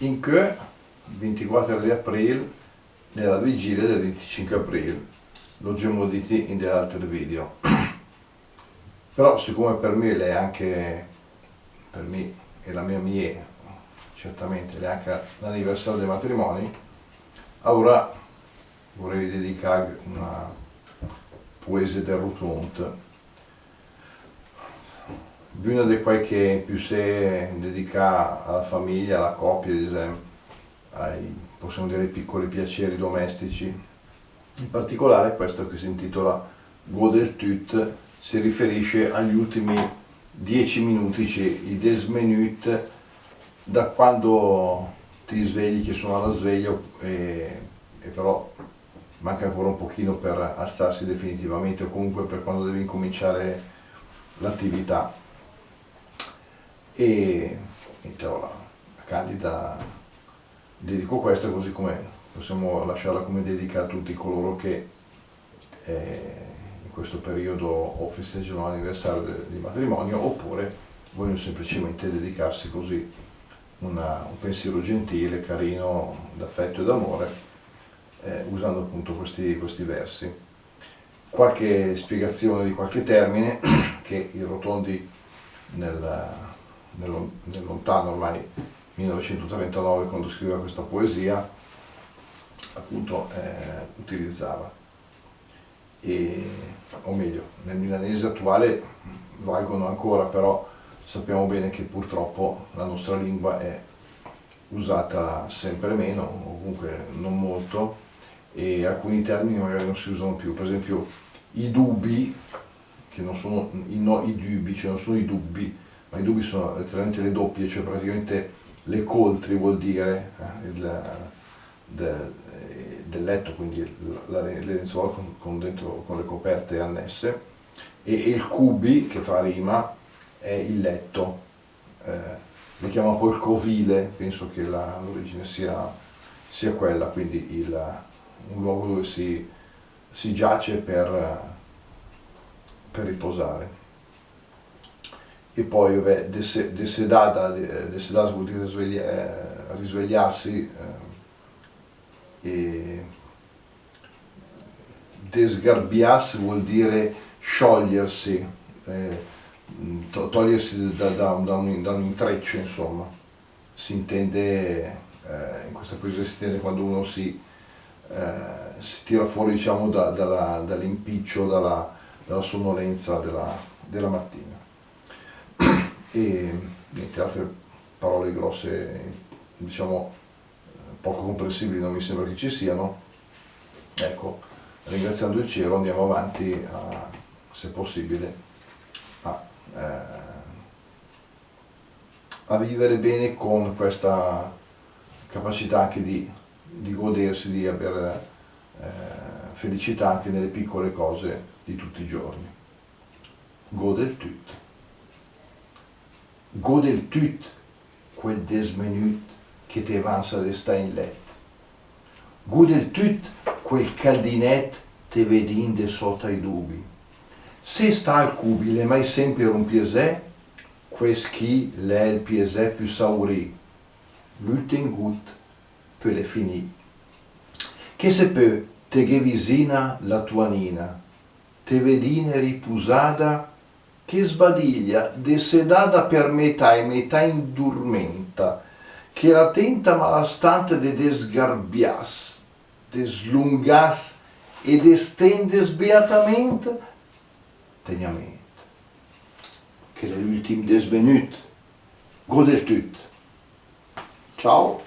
in che 24 di aprile, nella vigilia del 25 aprile, l'ho già modito in degli altri video. Però siccome per me è anche, per me e la mia, certamente è anche l'anniversario dei matrimoni, ora vorrei dedicare una poesia del Rutunt, una di quelle che più si dedica alla famiglia, alla coppia, ad esempio, ai, possiamo dire, piccoli piaceri domestici. In particolare questo che si intitola Godel Tut si riferisce agli ultimi 10 minuti, i 10 minuti da quando ti svegli, che suona la sveglia e però manca ancora un pochino per alzarsi definitivamente, o comunque per quando devi incominciare l'attività. E ora a Candida dedico questa, così come possiamo lasciarla come dedica a tutti coloro che in questo periodo o festeggiano l'anniversario di matrimonio, oppure vogliono semplicemente dedicarsi così un pensiero gentile, carino, d'affetto e d'amore, usando appunto questi versi. Qualche spiegazione di qualche termine che i Rotondi nel lontano ormai 1939, quando scriveva questa poesia, appunto utilizzava. O meglio, nel milanese attuale valgono ancora, però sappiamo bene che purtroppo la nostra lingua è usata sempre meno, o comunque non molto, e alcuni termini magari non si usano più. Per esempio i dubbi, che non sono i dubbi, cioè non sono i dubbi, ma i dubbi sono letteralmente le doppie, cioè praticamente le coltri, vuol dire del letto, quindi le lenzuola con dentro, con le coperte annesse, e il cubi, che fa rima, è il letto. Lo chiama poi il covile, penso che l'origine sia quella, quindi un luogo dove si giace per riposare. E poi vabbè, desedada vuol dire risvegliarsi, e desgarbiarsi vuol dire sciogliersi, togliersi da un intreccio, insomma. Si intende, in questa poesia si intende quando uno si tira fuori, diciamo, dall'impiccio, dalla sonnolenza della mattina. E niente, altre parole grosse, diciamo, poco comprensibili non mi sembra che ci siano. Ecco, ringraziando il cielo andiamo avanti, se possibile, a vivere bene con questa capacità anche di godersi, di avere felicità anche nelle piccole cose di tutti i giorni. Godel tut. Godel tut quel 10 minut che te avanza de sta in letto. Godel tut quel caldinet te vedin de sotto ai dubi. Se sta al cubile mai sempre un piesè, queschi l'è il piesè più saurì. L'ultim gut peut le finì. Che se peut te che visina la tua nina, te vedine ripusada, che sbadiglia, desedada per metà e metà indurmenta, che la tenta malastante de desgarbias, deslungas e destendes beatamente, tegnamente, che l'ultime 10 minutes, godel tut. Ciao!